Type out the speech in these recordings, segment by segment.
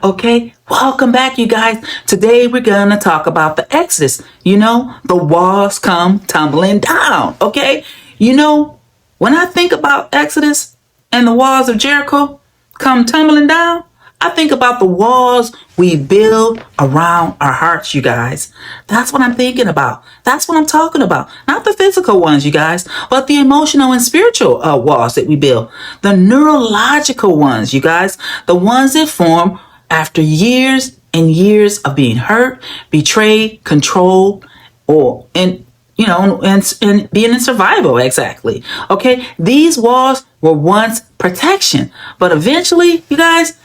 Okay, welcome back, you guys. Today we're going to talk about the Exodus. The walls come tumbling down. Okay, when I think about Exodus and the walls of Jericho come tumbling down, I think about the walls we build around our hearts, you guys. That's what I'm thinking about. That's what I'm talking about. Not the physical ones, you guys, but the emotional and spiritual walls that we build. The neurological ones, you guys. The ones that form after years and years of being hurt, betrayed, controlled, and being in survival. Exactly. Okay. These walls were once protection, but eventually, you guys,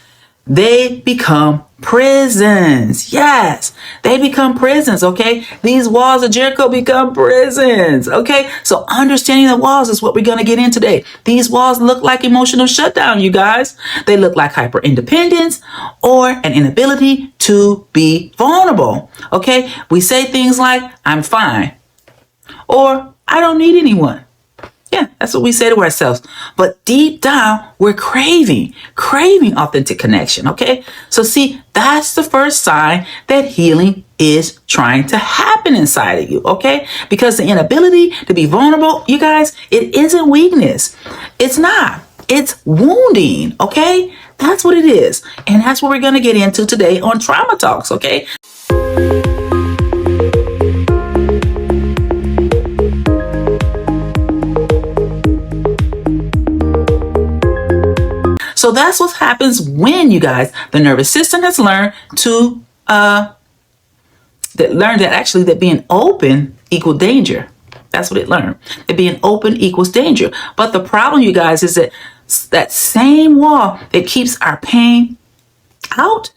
they become prisons. Yes, they become prisons. Okay. These walls of Jericho become prisons. Okay. So understanding the walls is what we're going to get in today. These walls look like emotional shutdown, you guys. They look like hyper independence or an inability to be vulnerable. Okay. We say things like, I'm fine, or I don't need anyone. Yeah, that's what we say to ourselves. But deep down, we're craving authentic connection. Okay. So see, that's the first sign that healing is trying to happen inside of you. Okay. Because the inability to be vulnerable, you guys, it isn't weakness. It's not. It's wounding. Okay. That's what it is. And that's what we're going to get into today on Trauma Talks. Okay. So that's what happens when, you guys, the nervous system has learned that being open equals danger. That's what it learned. That being open equals danger. But the problem, you guys, is that same wall that keeps our pain out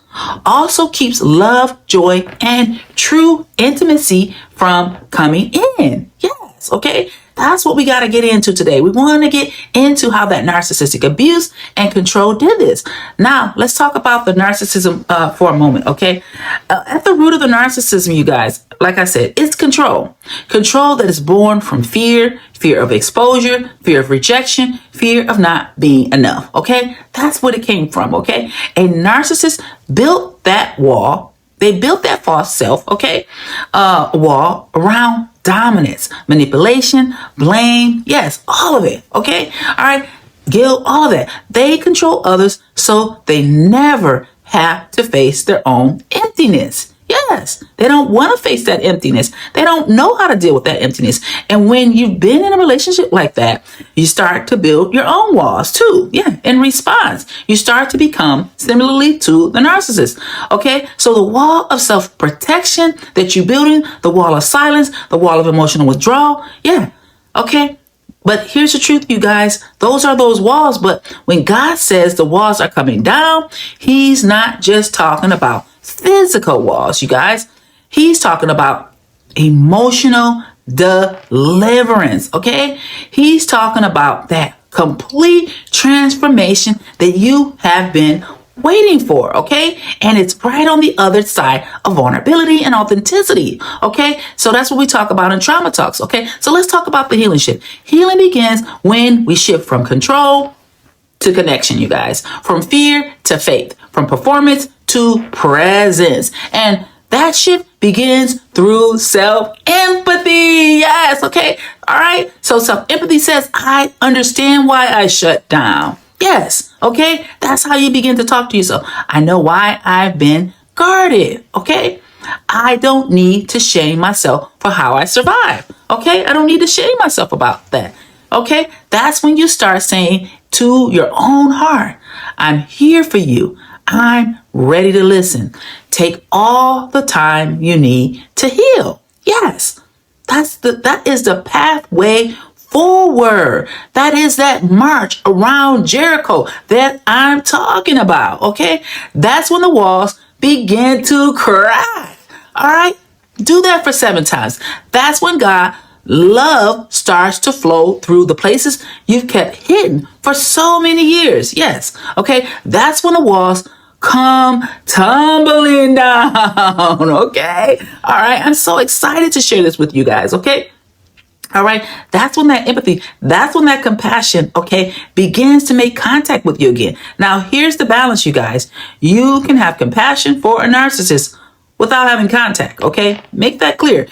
also keeps love, joy, and true intimacy from coming in. Yes, okay? That's what we got to get into today. We want to get into how that narcissistic abuse and control did this. Now, let's talk about the narcissism for a moment, okay? At the root of the narcissism, you guys, like I said, it's control. Control that is born from fear of exposure, fear of rejection, fear of not being enough, okay? That's what it came from, okay? A narcissist built that wall. They built that false self, okay, wall around dominance, manipulation, blame. Yes, all of it. Okay. All right. Guilt, all of that. They control others so they never have to face their own emptiness. Yes, they don't want to face that emptiness. They don't know how to deal with that emptiness. And when you've been in a relationship like that, you start to build your own walls too. Yeah, in response, you start to become similarly to the narcissist. Okay, so the wall of self-protection that you're building, the wall of silence, the wall of emotional withdrawal. Yeah, okay. But here's the truth, you guys. Those are those walls. But when God says the walls are coming down, he's not just talking about physical walls, you guys. He's talking about emotional deliverance, okay? He's talking about that complete transformation that you have been waiting for, okay? And it's right on the other side of vulnerability and authenticity, okay? So that's what we talk about in Trauma Talks, okay? So let's talk about the healing shift. Healing begins when we shift from control to connection, you guys. From fear to faith. From performance to presence. And that shift begins through self-empathy. Yes, okay. All right. So self-empathy says, I understand why I shut down. Yes, okay. That's how you begin to talk to yourself. I know why I've been guarded. Okay. I don't need to shame myself for how I survive. Okay. I don't need to shame myself about that. Okay. That's when you start saying to your own heart, I'm here for you. I'm ready to listen. Take all the time you need to heal. Yes, that is the pathway forward. That is that march around Jericho that I'm talking about. Okay, that's when the walls begin to crack. All right, do that for 7 times. That's when God love starts to flow through the places you've kept hidden for so many years. Yes. Okay. That's when the walls come tumbling down. Okay. All right. I'm so excited to share this with you guys. Okay. All right. That's when that empathy, that's when that compassion, okay, begins to make contact with you again. Now, here's the balance, you guys. You can have compassion for a narcissist without having contact, okay? Make that clear.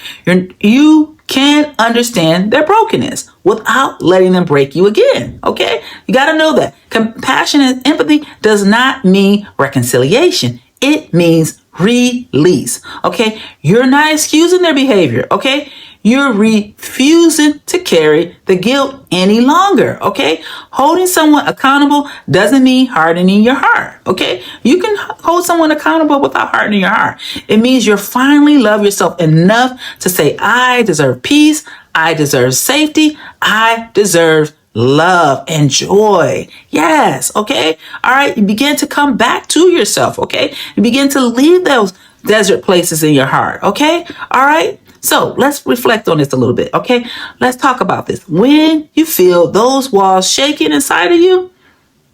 You can understand their brokenness without letting them break you again, okay? You got to know that. Compassion and empathy does not mean reconciliation. It means release, okay? You're not excusing their behavior, okay? You're refusing to carry the guilt any longer, okay? Holding someone accountable doesn't mean hardening your heart, okay? You can hold someone accountable without hardening your heart. It means you finally love yourself enough to say, I deserve peace, I deserve safety, I deserve love and joy. Yes, okay? All right, you begin to come back to yourself, okay? You begin to leave those desert places in your heart, okay? All right? So let's reflect on this a little bit, okay? Let's talk about this. When you feel those walls shaking inside of you,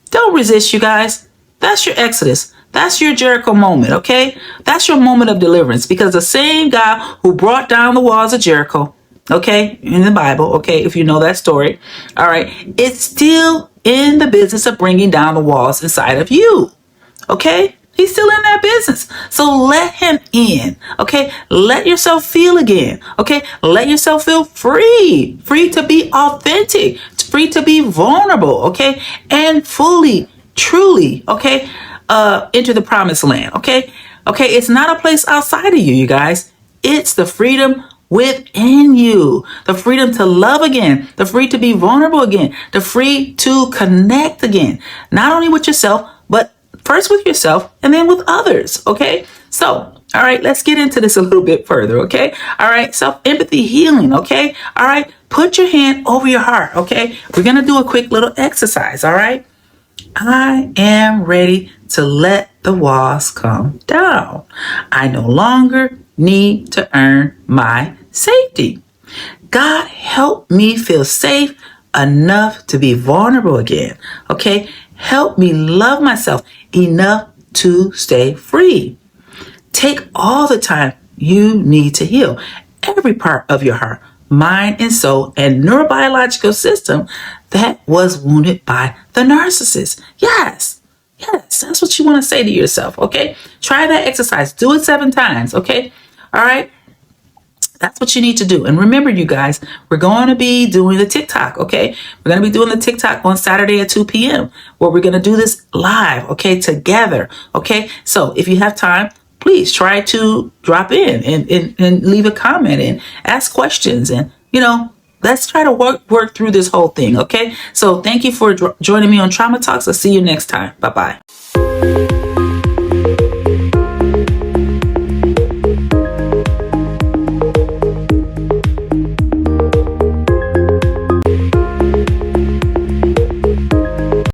don't resist, you guys. That's your exodus. That's your Jericho moment, okay? That's your moment of deliverance, because the same God who brought down the walls of Jericho, okay, in the Bible, okay, if you know that story, all right, it's still in the business of bringing down the walls inside of you, okay? He's still in that business. So let him in. Okay. Let yourself feel again. Okay. Let yourself feel free. Free to be authentic. Free to be vulnerable. Okay. And fully, truly, okay, enter the promised land. Okay. Okay. It's not a place outside of you, you guys. It's the freedom within you, the freedom to love again, the free to be vulnerable again, the free to connect again, not only with yourself, but first with yourself and then with others. Okay. So, all right, let's get into this a little bit further. Okay. All right. Self-empathy healing. Okay. All right. Put your hand over your heart. Okay. We're going to do a quick little exercise. All right. I am ready to let the walls come down. I no longer need to earn my safety. God, help me feel safe enough to be vulnerable again. Okay. Help me love myself enough to stay free. Take all the time you need to heal every part of your heart, mind, and soul and neurobiological system that was wounded by the narcissist. Yes, that's what you want to say to yourself, okay? Try that exercise. Do it 7 times, okay? All right? That's what you need to do. And remember, you guys, we're going to be doing the TikTok, okay? We're going to be doing the TikTok on Saturday at 2 p.m. where we're going to do this live, okay, together, okay? So if you have time, please try to drop in and leave a comment and ask questions. And, let's try to work through this whole thing, okay? So thank you for joining me on Trauma Talks. I'll see you next time. Bye-bye.